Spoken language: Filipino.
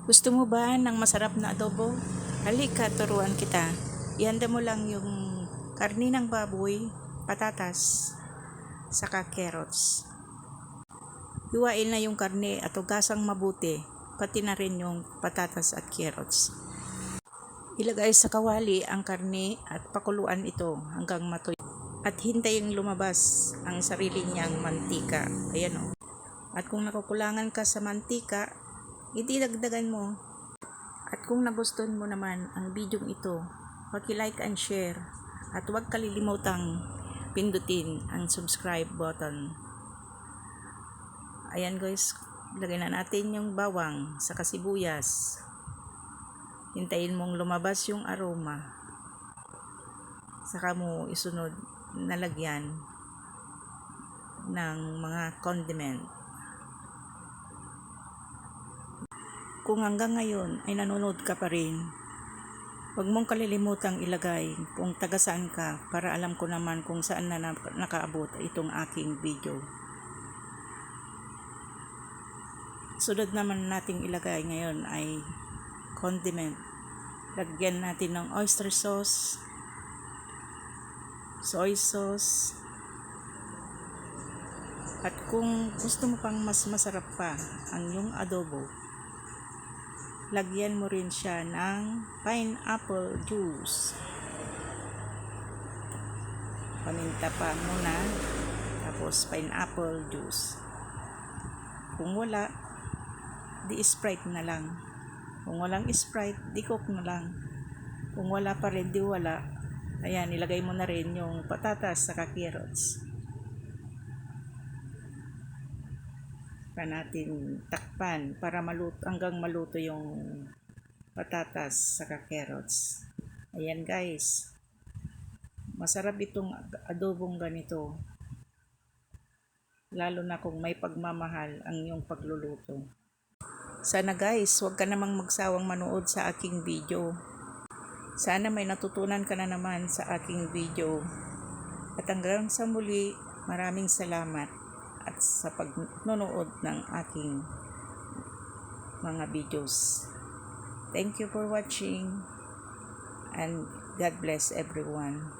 Gusto mo ba ng masarap na adobo? Halika, turuan kita. Ihanda mo lang yung karni ng baboy, patatas, saka carrots. Hiwain na yung karne at hugasang mabuti, pati na rin yung patatas at carrots. Ilagay sa kawali ang karne at pakuluan ito hanggang matuyo. At hintayin lumabas ang sarili niyang mantika. Ayan o. At kung nakukulangan ka sa mantika, ididagdagan mo. At kung nagustuhan mo naman ang video ito, paki-like and share. At huwag kalilimutang pindutin ang subscribe button. Ayan guys, lagay na natin yung bawang sa sibuyas. Hintayin mong lumabas yung aroma. Saka mo isunod na lagyan ng mga condiment. Kung hanggang ngayon ay nanonood ka pa rin, huwag mong kalilimutang ilagay kung taga saan ka para alam ko naman kung saan na nakaabot itong aking video. Sunod naman nating ilagay ngayon ay condiment. Lagyan natin ng oyster sauce, soy sauce, at kung gusto mo pang mas masarap pa ang iyong adobo, lagyan mo rin siya ng pineapple juice. Paminta pa muna, tapos pineapple juice. Kung wala, di Sprite na lang. Kung walang Sprite, di Coke na lang. Kung wala pa rin, di wala. Ayan, ilagay mo na rin yung patatas sa carrots. Pa natin takpan para maluto hanggang maluto yung patatas sa carrots. Ayan guys. Masarap itong adobong ganito. Lalo na kung may pagmamahal ang iyong pagluluto. Sana guys, huwag ka namang magsawang manood sa aking video. Sana may natutunan ka na naman sa aking video. At hanggang sa muli, maraming salamat at sa pagnonood ng aking mga videos. Thank you for watching and God bless everyone.